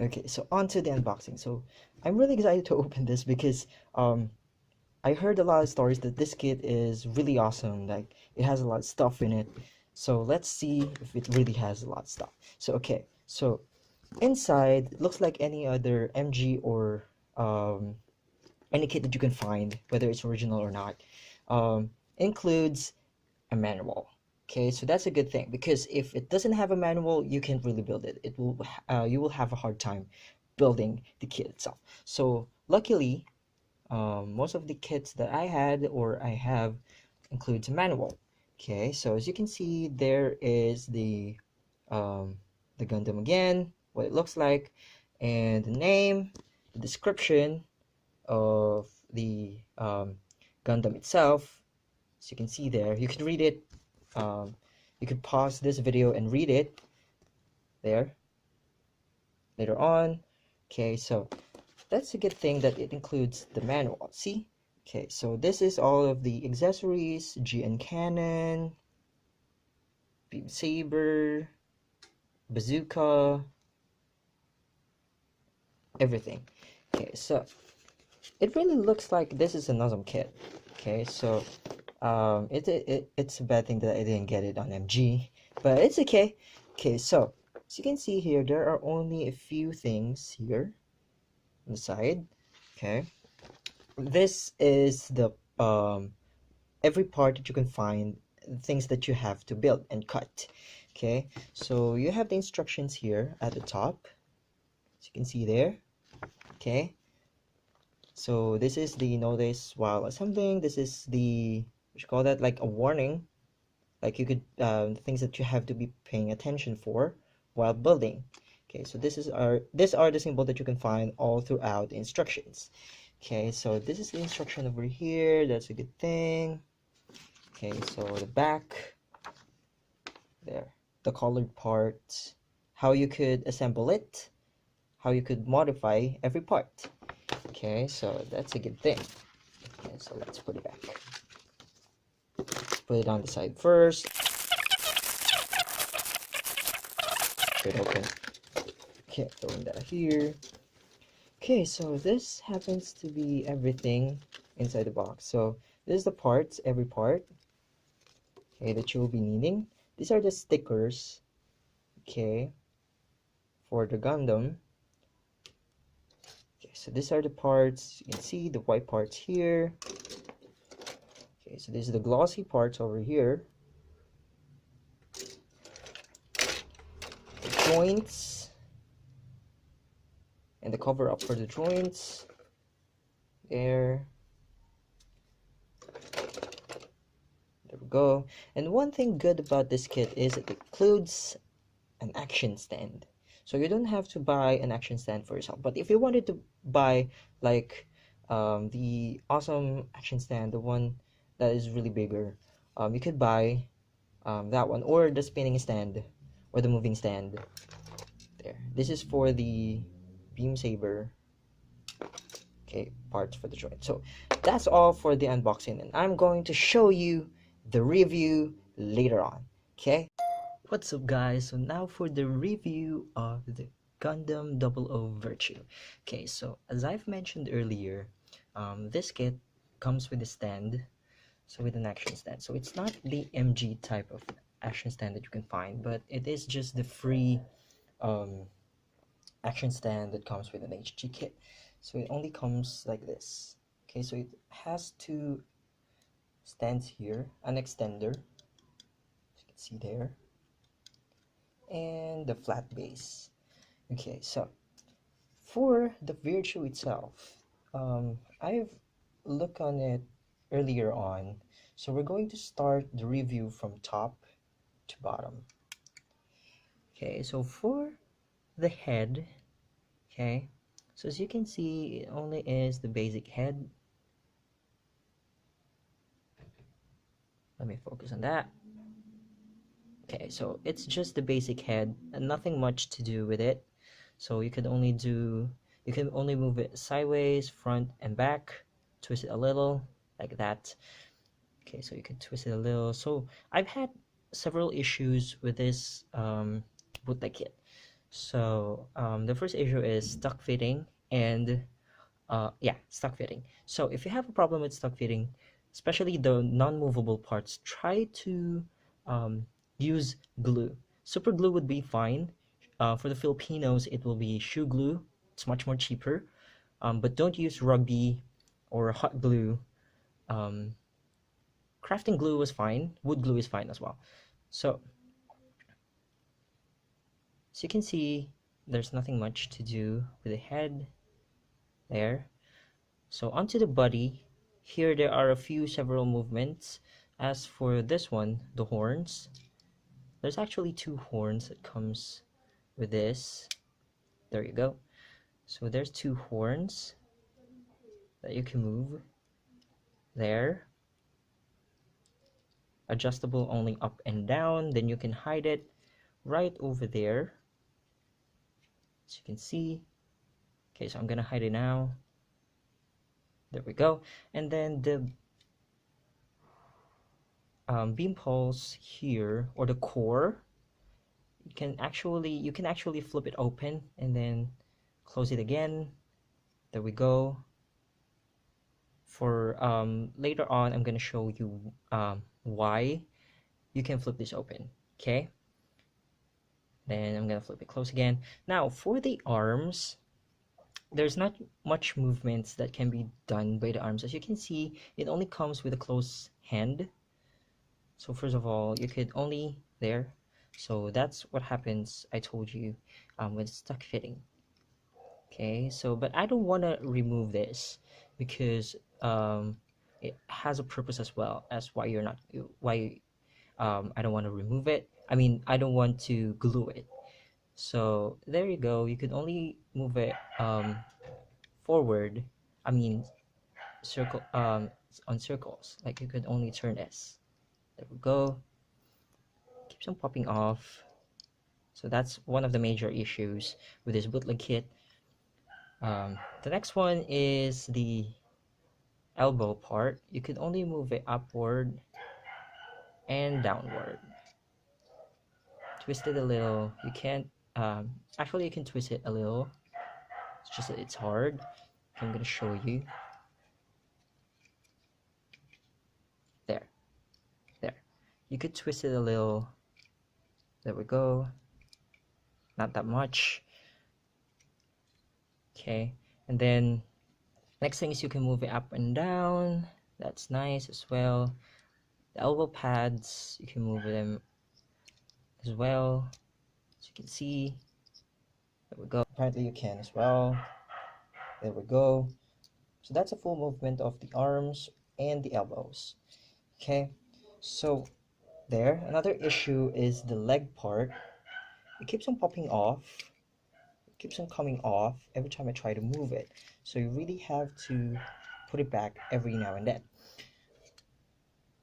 Okay, so on to the unboxing. So I'm really excited to open this because I heard a lot of stories that this kit is really awesome. Like it has a lot of stuff in it. So let's see if it really has a lot of stuff. So okay, so inside it looks like any other MG or any kit that you can find, whether it's original or not. Includes a manual. Okay, so that's a good thing because if it doesn't have a manual, you can't really build it. You will have a hard time building the kit itself. So luckily, most of the kits that I had or I have includes a manual. Okay, so as you can see, there is um, the Gundam again, what it looks like, and the name, the description of the Gundam itself. As you can see there, you can read it. Um, you could pause this video and read it there later on. Okay, so that's a good thing that it includes the manual. See? Okay, so this is all of the accessories, GN cannon, beam saber, bazooka, everything. Okay, so it really looks like this is an awesome kit. Okay, so it's a bad thing that I didn't get it on MG, but it's okay. Okay, so as you can see here, there are only a few things here on the side. Okay, this is the every part that you can find, things that you have to build and cut. Okay, so you have the instructions here at the top, as you can see there. Okay, so this is the notice while assembling. This is the, what you call that, like a warning, like you could things that you have to be paying attention for while building. Okay, so these are the symbols that you can find all throughout the instructions. Okay, so this is the instruction over here. That's a good thing. Okay, so the back there, the colored part, how you could assemble it, how you could modify every part. Okay, so that's a good thing. Okay, so let's put it back. Put it on the side first. Get it open. Okay, throwing that here. Okay, so this happens to be everything inside the box. So this is the parts, every part, okay, that you will be needing. These are the stickers, okay, for the Gundam. Okay, so these are the parts. You can see the white parts here. Okay, so these are the glossy parts over here. The joints and the cover up for the joints. There. There we go. And one thing good about this kit is it includes an action stand. So you don't have to buy an action stand for yourself. But if you wanted to buy like the awesome action stand, the one that is really bigger, you could buy that one, or the spinning stand or the moving stand. There. This is for the beam saber. Okay, parts for the joint. So that's all for the unboxing, and I'm going to show you the review later on. Okay. What's up guys, so now for the review of the Gundam 00 Virtue. Okay, so as I've mentioned earlier, this kit comes with a stand, so with an action stand. So it's not the MG type of action stand that you can find, but it is just the free action stand that comes with an HG kit. So it only comes like this. Okay, so it has two stands here, an extender, as you can see there, and the flat base. Okay, so for the Virtue itself, I've looked on it earlier on, so we're going to start the review from top to bottom. Okay, so for the head, okay, so as you can see, it only is the basic head. Let me focus on that. Okay, so it's just the basic head and nothing much to do with it. So you can only move it sideways, front and back, twist it a little like that. Okay, so you can twist it a little. So I've had several issues with this bootleg kit. So the first issue is stuck fitting and stuck fitting. So if you have a problem with stuck fitting, especially the non-movable parts, try to um, use glue. Super glue would be fine. For the Filipinos, it will be shoe glue. It's much more cheaper. But don't use rugby or hot glue. Um, Crafting glue is fine. Wood glue is fine as well. So as you can see, there's nothing much to do with the head there. So onto the body. Here there are a few several movements. As for this one, the horns, there's actually two horns that comes with this. There you go. So there's two horns that you can move there. Adjustable only up and down. Then you can hide it right over there. As you can see. Okay, so I'm gonna hide it now. There we go. And then the beam pulse here, or the core, you can actually flip it open and then close it again. There we go. For later on, I'm gonna show you why you can flip this open. Okay, then I'm gonna flip it close again. Now for the arms, there's not much movements that can be done by the arms. As you can see, it only comes with a closed hand. So first of all, you could only there. So that's what happens, I told you, when it's stuck fitting. Okay, so but I don't want to remove this because it has a purpose as well as why you're not why I don't want to remove it. I mean, I don't want to glue it. So there you go. You could only move it forward. I mean, circle on circles. Like you could only turn this. There we go. Keeps on popping off. So that's one of the major issues with this bootleg kit. The next one is the elbow part. You could only move it upward and downward. Twist it a little. You can't actually you can twist it a little. It's just that it's hard. I'm gonna show you. There. You could twist it a little. There we go. Not that much. Okay, and then next thing is you can move it up and down. That's nice as well. The elbow pads, you can move them as well. As you can see, there we go. Apparently you can as well. There we go. So that's a full movement of the arms and the elbows. Okay, so there. Another issue is the leg part. It keeps on popping off. It keeps on coming off every time I try to move it. So you really have to put it back every now and then.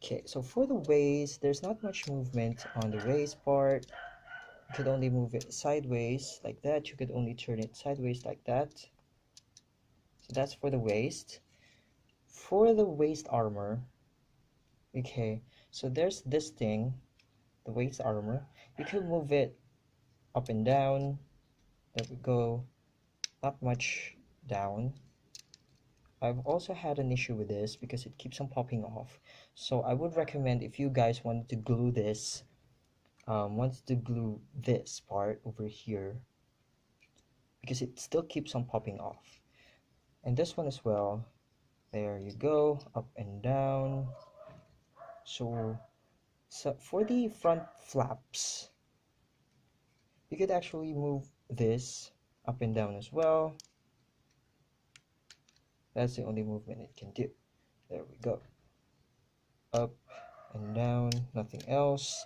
Okay, so for the waist, there's not much movement on the waist part. You could only move it sideways like that. You could only turn it sideways like that. So that's for the waist. For the waist armor, okay, so there's this thing, the waist armor. You can move it up and down. There we go. Not much down. I've also had an issue with this because it keeps on popping off. So I would recommend, if you guys wanted to glue this, this part over here, because it still keeps on popping off. And this one as well. There you go, up and down. So for the front flaps, you could actually move this up and down as well. That's the only movement it can do. There we go. Up and down, nothing else.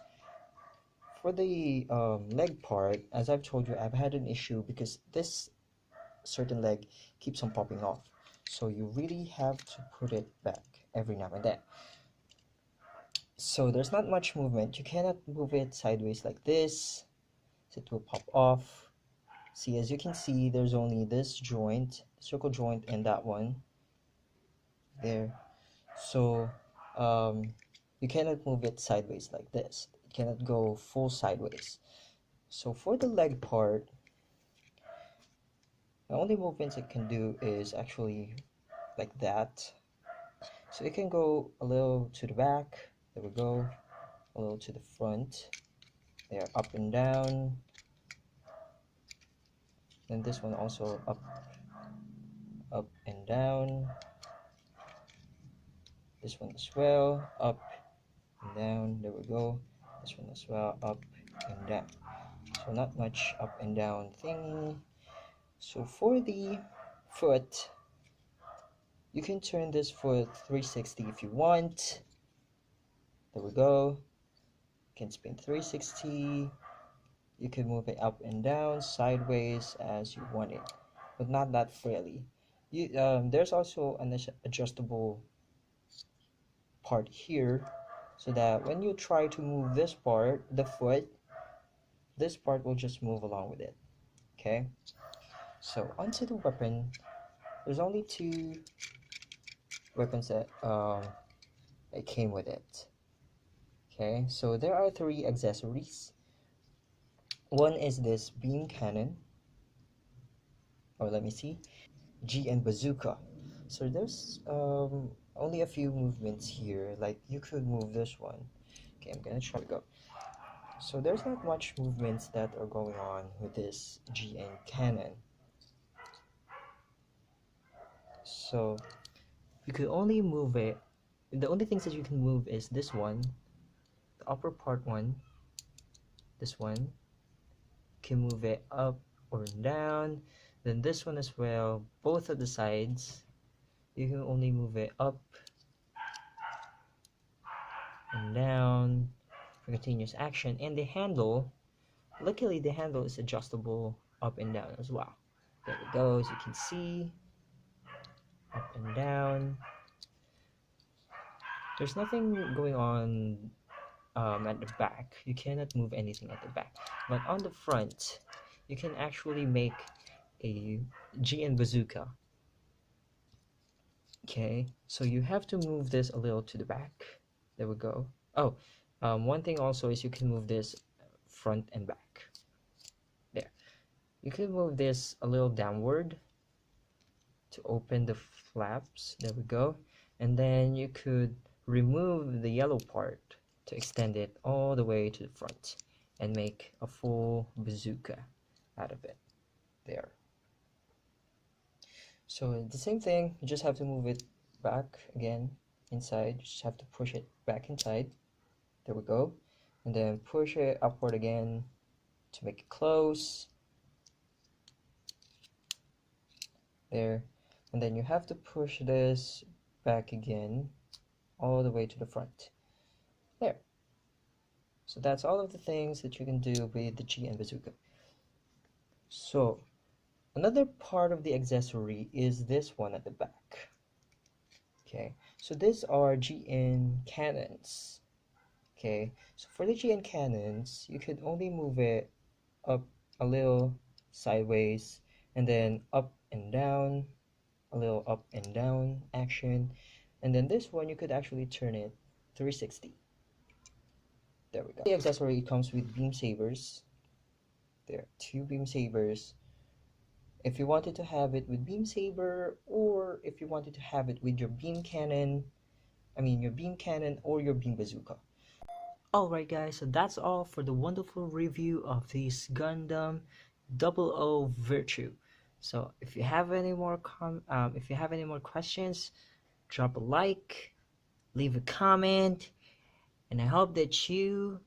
For the leg part, as I've told you, I've had an issue because this certain leg keeps on popping off. So you really have to put it back every now and then. So there's not much movement. You cannot move it sideways like this. So it will pop off. See, as you can see, there's only this joint, circle joint, and that one there. So you cannot move it sideways like this. It cannot go full sideways. So for the leg part, The only movements it can do is actually like that. So it can go a little to the back, there we go, a little to the front, there, up and down, and this one also up and down, this one as well, up and down, there we go, this one as well, up and down. So not much up and down thingy. So for the foot, you can turn this foot 360 if you want. There we go. You can spin 360. You can move it up and down, sideways as you want it, but not that freely. There's also an adjustable part here, so that when you try to move this part, the foot, this part will just move along with it. Okay. So onto the weapon. There's only 2 weapons that it came with it. Okay, so there are 3 accessories. One is this beam cannon, or let me see, GN bazooka. So there's only a few movements here, like you could move this one. Okay, I'm gonna try to go. So there's not much movements that are going on with this GN cannon. So you could only move it, the only things that you can move is this one, the upper part one, this one, you can move it up or down, then this one as well, both of the sides, you can only move it up and down for continuous action. And the handle, luckily the handle is adjustable up and down as well. There it goes, you can see, up and down. There's nothing going on at the back. You cannot move anything at the back, but on the front you can actually make a GN bazooka. Okay, so you have to move this a little to the back. There we go. Oh, one thing also is you can move this front and back. There, you can move this a little downward to open the flaps. There we go. And then you could remove the yellow part to extend it all the way to the front and make a full bazooka out of it. There. So the same thing, you just have to move it back again inside. You just have to push it back inside. There we go. And then push it upward again to make it close. There. And then you have to push this back again all the way to the front. There. So that's all of the things that you can do with the GN bazooka. So another part of the accessory is this one at the back. Okay, so these are GN cannons. Okay, so for the GN cannons, you could only move it up a little sideways, and then up and down, a little up and down action, and then this one you could actually turn it 360. There we go. The accessory comes with beam sabers. There are 2 beam sabers. If you wanted to have it with beam saber, or if you wanted to have it with your beam cannon, your beam cannon or your beam bazooka. Alright guys, so that's all for the wonderful review of this Gundam 00 Virtue. So if you have any more questions, drop a like, leave a comment, and I hope that you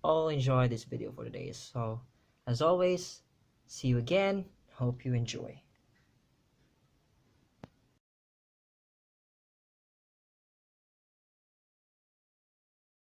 all enjoy this video for today. So as always, see you again. Hope you enjoy.